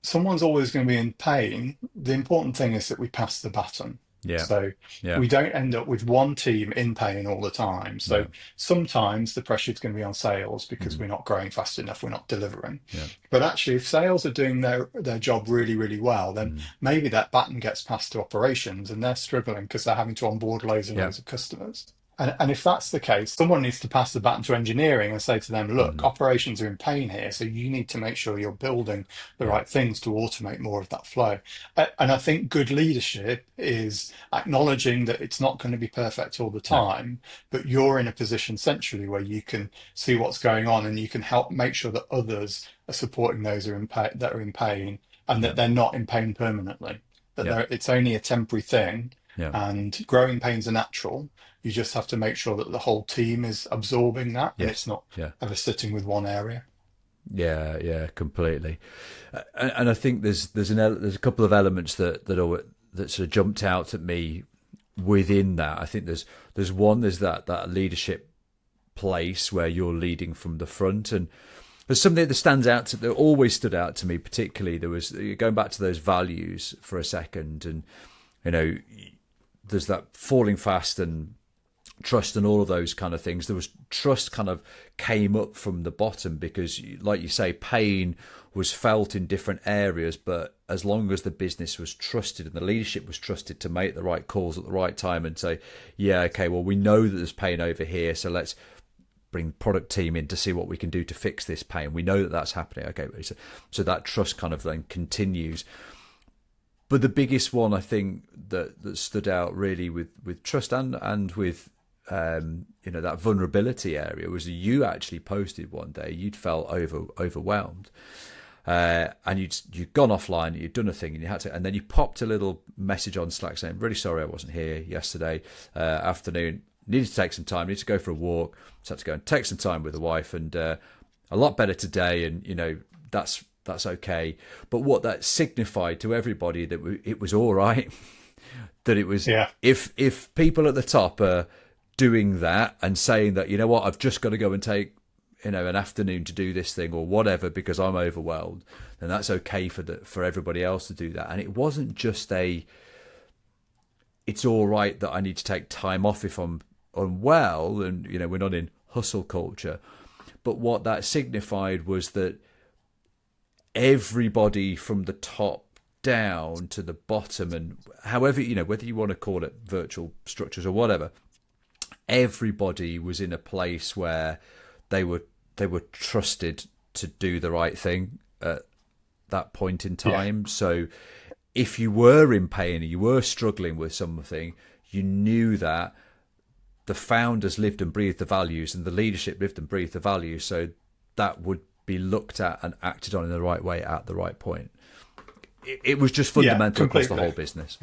someone's always going to be in pain. The important thing is that we pass the baton. Yeah. So Yeah. we don't end up with one team in pain all the time. So No. sometimes the pressure is going to be on sales because Mm. we're not growing fast enough, we're not delivering. Yeah. But actually, if sales are doing their job really, really well, then Mm. maybe that baton gets passed to operations and they're struggling because they're having to onboard loads and Yeah. loads of customers. And if that's the case, someone needs to pass the baton to engineering and say to them, look, Mm. operations are in pain here, so you need to make sure you're building the Yeah. right things to automate more of that flow. And I think good leadership is acknowledging that it's not going to be perfect all the No. time, but you're in a position centrally where you can see what's going on and you can help make sure that others are supporting those who are that are in pain, and Yeah. that they're not in pain permanently, that Yeah. it's only a temporary thing, Yeah. and growing pains are natural. You just have to make sure that the whole team is absorbing that and it's Yes. not Yeah. ever sitting with one area. Yeah. Yeah. Completely. And I think there's a couple of elements that sort of jumped out at me within that. I think there's that leadership place where you're leading from the front, and there's something that always stood out to me. Particularly, there was, going back to those values for a second, and you know, there's that falling fast and trust and all of those kind of things. There was trust kind of came up from the bottom because, like you say, pain was felt in different areas, but as long as the business was trusted and the leadership was trusted to make the right calls at the right time and say, yeah, okay, well, we know that there's pain over here, so let's bring the product team in to see what we can do to fix this pain. We know that that's happening. Okay, so that trust kind of then continues. But the biggest one, I think, that stood out really with trust and with that vulnerability area was you actually posted one day you'd felt overwhelmed, and you'd gone offline, you'd done a thing, and you had to, and then you popped a little message on Slack saying, "Really sorry I wasn't here yesterday afternoon. Needed to take some time. Needed to go for a walk. So had to go and take some time with the wife, and a lot better today. And that's okay." But what that signified to everybody that it was all right. That it was, Yeah. if people at the top are doing that and saying that, what, I've just got to go and take an afternoon to do this thing or whatever because I'm overwhelmed, then that's okay for everybody else to do that. And it wasn't just it's all right that I need to take time off if I'm unwell, and we're not in hustle culture. But what that signified was that everybody from the top down to the bottom, and however, whether you want to call it virtual structures or whatever, everybody was in a place where they were trusted to do the right thing at that point in time. Yeah. So if you were in pain and you were struggling with something, you knew that the founders lived and breathed the values and the leadership lived and breathed the values, so that would be looked at and acted on in the right way at the right point. It was just fundamental across the whole business.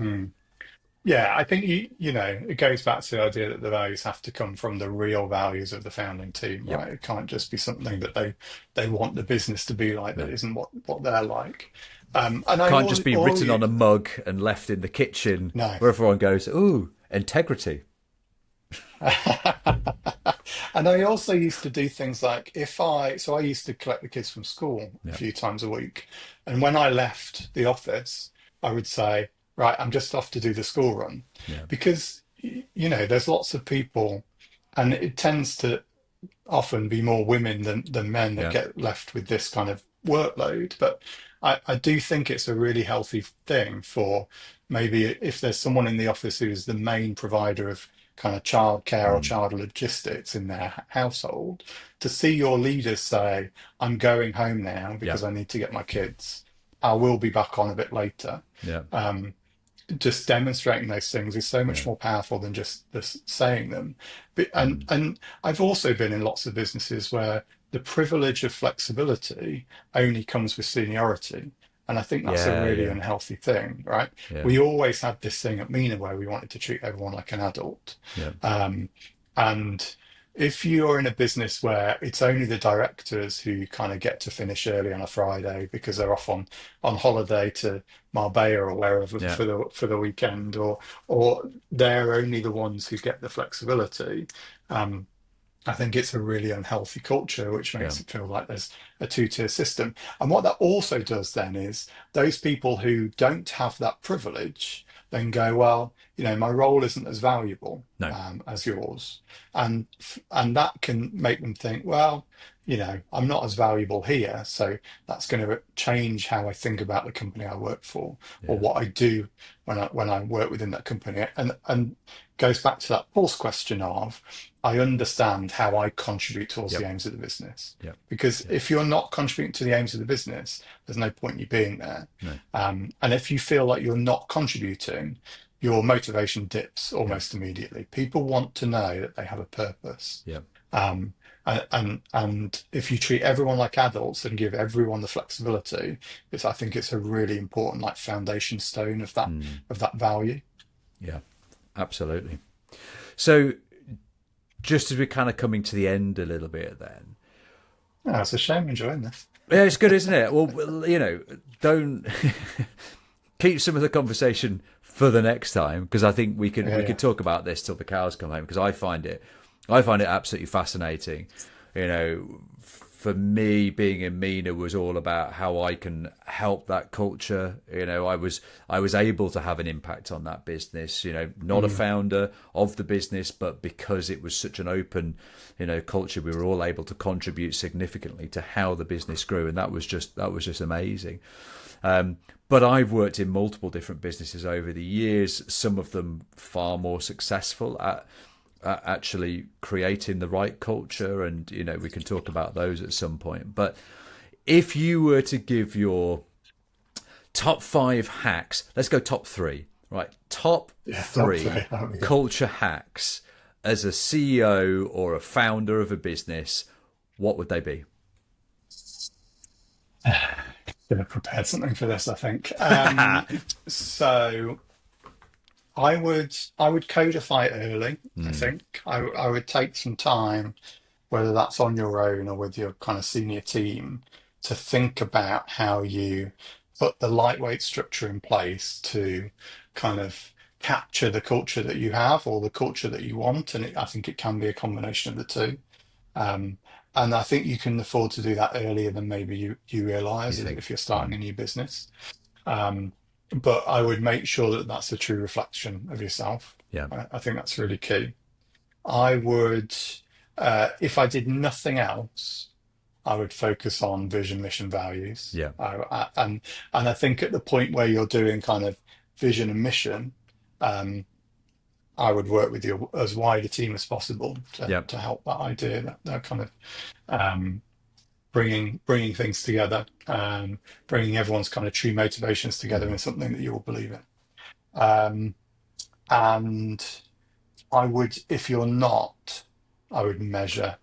Yeah, I think it goes back to the idea that the values have to come from the real values of the founding team, Yep. right? It can't just be something that they want the business to be like that No. isn't what they're like. And I Can't just be written on a mug and left in the kitchen No. where everyone goes, "Ooh, integrity." And I also used to do things like I used to collect the kids from school a Yeah. few times a week. And when I left the office, I would say, right, I'm just off to do the school run. Yeah. Because, there's lots of people, and it tends to often be more women than men that Yeah. get left with this kind of workload. But I do think it's a really healthy thing for maybe if there's someone in the office who's the main provider of kind of childcare or Mm. child logistics in their household, to see your leaders say, I'm going home now Yeah. because I need to get my kids. I will be back on a bit later. Yeah. Um, just demonstrating those things is so Yeah. much more powerful than just saying them. Mm. And I've also been in lots of businesses where the privilege of flexibility only comes with seniority. And I think that's a Yeah. really Yeah. unhealthy thing, right? Yeah. We always had this thing at Mina where we wanted to treat everyone like an adult. Yeah. Um, and if you're in a business where it's only the directors who kind of get to finish early on a Friday because they're off on holiday to Marbella or wherever Yeah. for the weekend, or they're only the ones who get the flexibility. Um, I think it's a really unhealthy culture, which Yeah. makes it feel like there's a two-tier system. And what that also does then is those people who don't have that privilege then go, well, my role isn't as valuable No. as yours, and that can make them think, well, I'm not as valuable here, so that's going to change how I think about the company I work for or Yeah. what I do when I work within that company, and goes back to that pulse question of I understand how I contribute towards the Yep. aims of the business. Yep. Because Yep. if you're not contributing to the aims of the business, there's no point in you being there. No. And if you feel like you're not contributing, your motivation dips Yep. almost immediately. People want to know that they have a purpose. Yep. Um, and if you treat everyone like adults and give everyone the flexibility, I think it's a really important like foundation stone Mm. of that value. Yeah. Absolutely. So, just as we're kind of coming to the end a little bit, then. Oh, it's a shame enjoying this. Yeah, it's good, isn't it? Well, don't keep some of the conversation for the next time because I think Yeah, we yeah. could talk about this till the cows come home because I find it absolutely fascinating. For me, being in Mina was all about how I can help that culture. I was able to have an impact on that business. Not a Mm. founder of the business, but because it was such an open, culture, we were all able to contribute significantly to how the business grew, and that was just amazing. But I've worked in multiple different businesses over the years, some of them far more successful at actually creating the right culture. And, we can talk about those at some point. But if you were to give your top 5 hacks, let's go top 3, right? Top Yeah, top three three. That would be good. culture hacks as a CEO or a founder of a business, what would they be? Should have prepared something for this, I think. So I would codify early. I Mm, think I would take some time, whether that's on your own or with your kind of senior team, to think about how you put the lightweight structure in place to kind of capture the culture that you have or the culture that you want. And I think it can be a combination of the two. Um, and I think you can afford to do that earlier than maybe you you realize think? if you're starting Mm, a new business. Um, but I would make sure that that's a true reflection of yourself. yeah. I think that's really key. I would, if I did nothing else, I would focus on vision, mission, values. Yeah. And I think at the point where you're doing kind of vision and mission, um, I would work with you as wide a team as possible Yeah. to help that idea, that kind of um, bringing things together, bringing everyone's kind of true motivations together Mm, in something that you all believe in. Um, and I would, if you're not, I would measure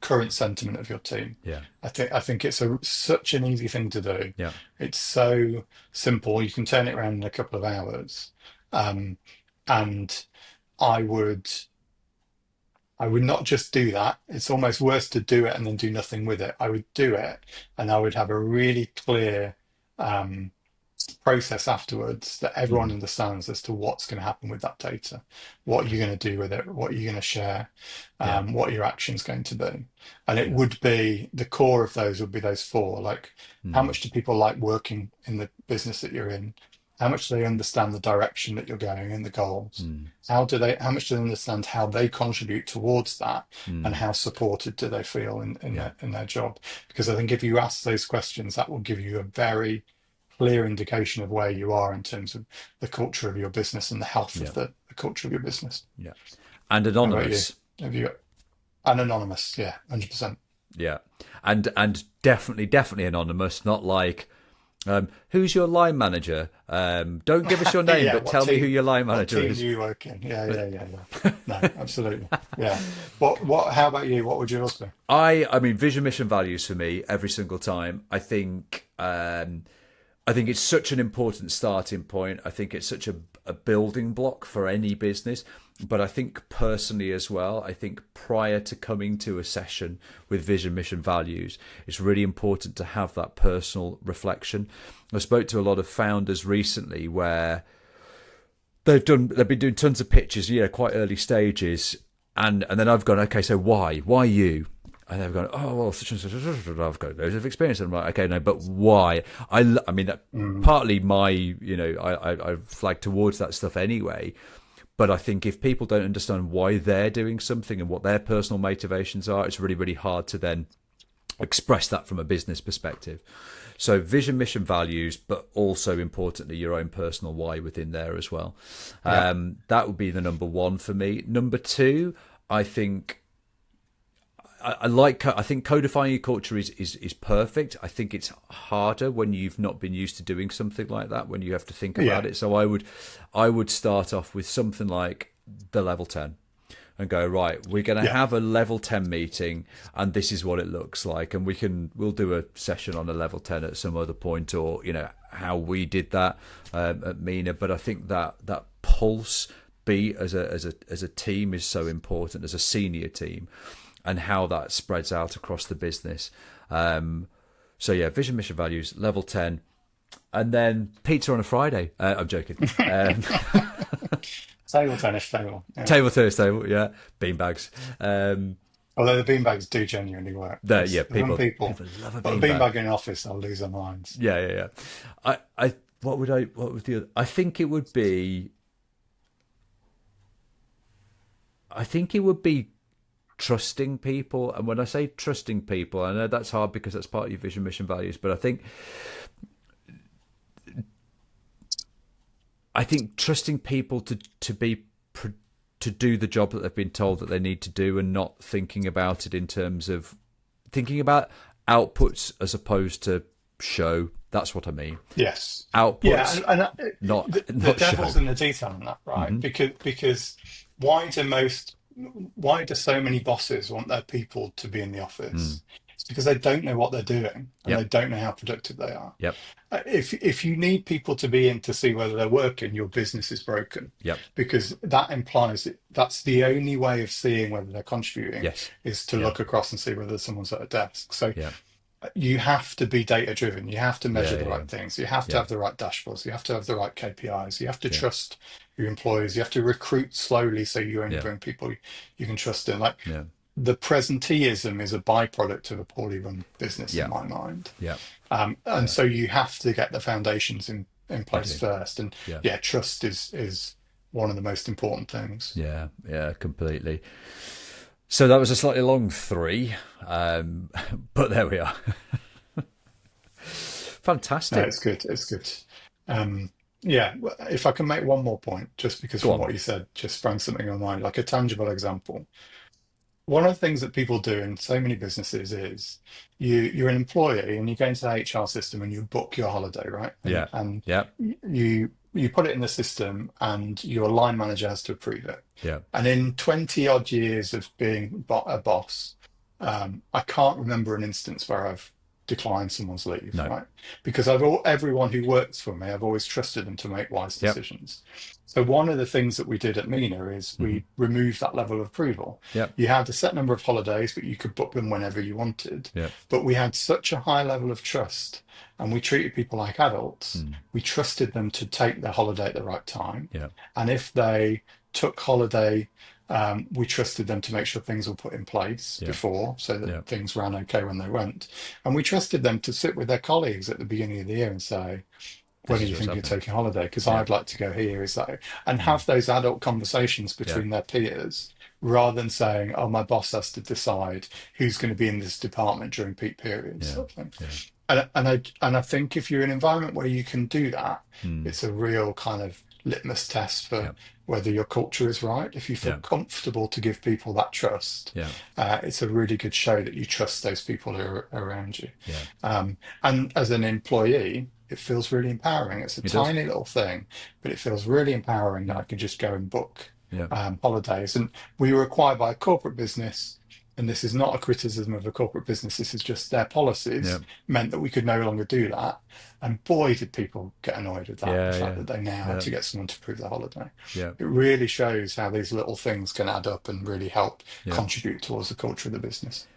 current sentiment of your team. yeah. I think it's such an easy thing to do. Yeah. It's so simple. You can turn it around in a couple of hours. Um, and I would I would not just do that. It's almost worse to do it and then do nothing with it. I would do it and I would have a really clear um, process afterwards that everyone Mm, understands as to what's going to happen with that data, what you're going to do with it, what you're going to share, yeah. what your action's going to be. And it Yeah. would be the core of those would be those four. Like, how Mm, much do people like working in the business that you're in? How much do they understand the direction that you're going and the goals? Mm, How much do they understand how they contribute towards that, and mm, how supported do they feel yeah, in their job? Because I think if you ask those questions, that will give you a very clear indication of where you are in terms of the culture of your business and the health of yeah, the culture of your business. yeah. And How about you? anonymous. Have you and anonymous? Yeah, 100%. Yeah, and definitely anonymous. Not like, who's your line manager? Don't give us your name, Yeah, but tell me who your line what manager team do is. you work in? Yeah, yeah, yeah, yeah. No, absolutely. Yeah. How about you? What would yours be? I mean, vision, mission, values for me every single time. I think it's such an important starting point. I think it's such a building block for any business. But I think personally as well, I think prior to coming to a session with vision, mission, values, it's really important to have that personal reflection. I spoke to a lot of founders recently where they've been doing tons of pitches, quite early stages, and then I've gone, okay, so why you? And they've gone, oh well, such and such, I've got loads of experience. And I'm like, okay, no, but why? I mean, Mm, partly I flag towards that stuff anyway. But I think if people don't understand why they're doing something and what their personal motivations are, it's really, really hard to then express that from a business perspective. So vision, mission, values, but also importantly, your own personal why within there as well. yeah, That would be the number one for me. Number two, I think I think codifying your culture is perfect. I think it's harder when you've not been used to doing something like that, when you have to think about yeah, it. So I would start off with something like the level 10 and go, right, we're going to yeah, have a level 10 meeting and this is what it looks like, and we'll do a session on a level 10 at some other point, or how we did that at Mina. But I think that pulse beat as a team is so important, as a senior team, and how that spreads out across the business. So yeah, vision, mission, values, level 10, and then pizza on a Friday. I'm joking. table tennis table. Yeah. Table, tennis table, yeah, beanbags. Although the beanbags do genuinely work. Yeah, There's some people people love a put a beanbag. beanbag in an office, they'll lose their minds. Yeah. What would the other? I think it would be. I think it would be trusting people. And when I say trusting people, I know that's hard because that's part of your vision, mission, values. But I think trusting people to do the job that they've been told that they need to do, and not thinking about it in terms of thinking about outputs as opposed to show. That's what I mean. Yes. Yeah, Outputs, and not the not show. devil's in the detail on that, right? Because why do most why do so many bosses want their people to be in the Mm. office? It's because they don't know what they're doing and they Yep, don't know how productive they are. yep, If you need people to be in to see whether they're working, your business is broken, yep. because that implies that's the only way of seeing whether they're contributing, Yes, is to yeah, look across and see whether someone's at a desk. So yeah, you have to be data driven. You have to measure the yeah, right things. You have to yeah, have the right dashboards. You have to have the right KPIs. You have to yeah, trust your employees. You have to recruit slowly so you only yeah, bring people you can trust in. Like, yeah, the presenteeism is a byproduct of a poorly run business in yeah, my mind. yeah, And yeah. so you have to get the foundations in You place do. first. And Yeah, yeah, trust is one of the most important things. yeah, completely. So that was a slightly long three, but there we are. No, Fantastic. it's good. It's good. Yeah, if I can make one more point, just because Go from on. what you said, just sprang something in mind, like a tangible example. One of the things that people do in so many businesses is you're an employee and you go into the HR system and you book your holiday, right? Yeah, And yeah, you put it in the system and your line manager has to approve it. yeah. And in 20 odd years of being a boss, I can't remember an instance where I've declined someone's leave, No. right? Because everyone who works for me, I've always trusted them to make wise Yep. decisions. So one of the things that we did at Mina is Hmm. we removed that level of approval. Yep. You had a set number of holidays, but you could book them whenever you wanted. Yep. But we had such a high level of trust, and we treated people like adults. Hmm. We trusted them to take their holiday at the right time. Yep. And if they took holiday, we trusted them to make sure things were put in place Yep. before, so that Yep. things ran okay when they went. And we trusted them to sit with their colleagues at the beginning of the year and say, when This are is you what's thinking of happening. taking holiday? Because Yeah. I'd like to go here. Is that, and Mm. have those adult conversations Yeah. between their peers rather than saying, "Oh, my boss has to decide who's going to be in this department during peak periods," Yeah. sort of thing. Yeah. And I think if you're in an environment where you can do that, Mm. it's a real kind of litmus test for Yeah. whether your culture is right. If you feel Yeah. comfortable to give people that trust, Yeah. it's a really good show that you trust those people who are around you. Yeah. And as an employee, it feels really empowering. It's a It does. tiny little thing, but it feels really empowering that Yeah. I can just go and book Yeah. holidays. And we were acquired by a corporate business, and this is not a criticism of a corporate business. This is just their Yeah. policies meant that we could no longer do that. And boy, did people get annoyed with that, the Yeah. fact Yeah. that they now had Yeah. to get someone to approve their holiday. Yeah. It really shows how these little things can add up and really help Yeah. contribute towards the culture of the business.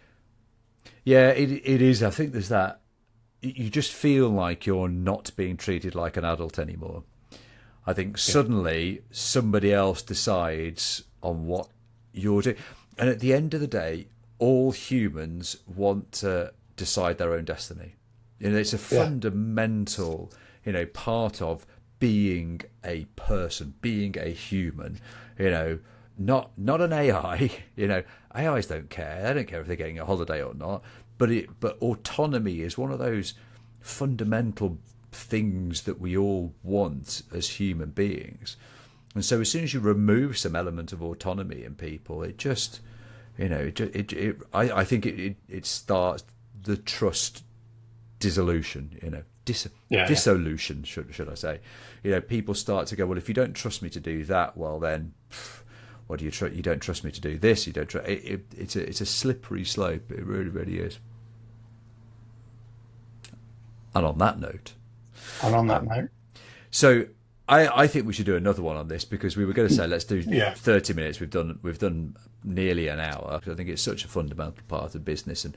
Yeah. It is. I think there's that. You just feel like you're not being treated like an adult anymore. I think Yeah. suddenly somebody else decides on what you're doing. And at the end of the day, all humans want to decide their own destiny. It's a Yeah. fundamental, part of being a person, being a human. Not an AI. AIs don't care. They don't care if they're getting a holiday or not. But autonomy is one of those fundamental things that we all want as human beings. And so as soon as you remove some element of autonomy in people, it just, I think it starts the trust dissolution, Yeah. Yeah. dissolution, should I say. People start to go, well, if you don't trust me to do that, well then, what do you you don't trust me to do this? You don't trust it's a slippery slope. It really, really is. And on that note, And on that note, so I think we should do another one on this, because we were going to say let's do yeah. 30 minutes. We've done nearly an hour. I think it's such a fundamental part of business and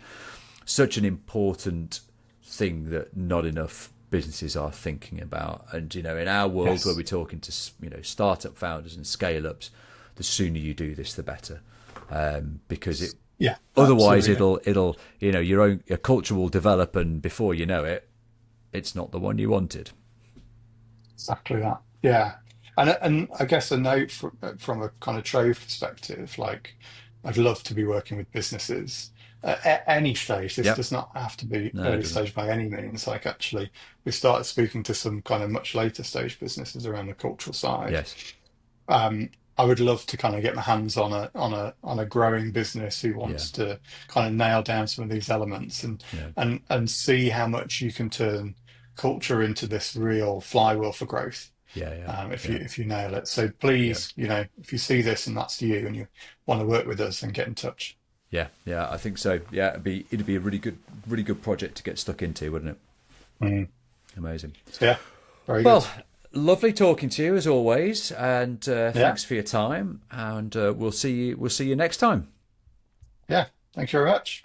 such an important thing that not enough businesses are thinking about. And in our world, Yes. where we're talking to startup founders and scale ups, the sooner you do this, the better, because it. Yeah. Otherwise, Absolutely. it'll your culture will develop, and before you know it, it's not the one you wanted. Exactly that. Yeah. And I guess a note from a kind of trade perspective, like I'd love to be working with businesses at any stage. This Yep. does not have to be No, it early doesn't. stage by any means. Like actually, we started speaking to some kind of much later stage businesses around the cultural side. Yes. I would love to kind of get my hands on a growing business who Yeah. wants to kind of nail down some of these elements and Yeah. and see how much you can turn culture into this real flywheel for growth. Yeah. Yeah. If Yeah. you nail it. So Yeah. please, if you see this and that's you and you want to work with us, then get in touch. Yeah. Yeah. I think so. Yeah. It'd be a really good project to get stuck into, wouldn't it? Mm. Amazing. Yeah, very good. Well, lovely talking to you as always, and Yeah, thanks for your time. And we'll see you. We'll see you next time. yeah. Thank you very much.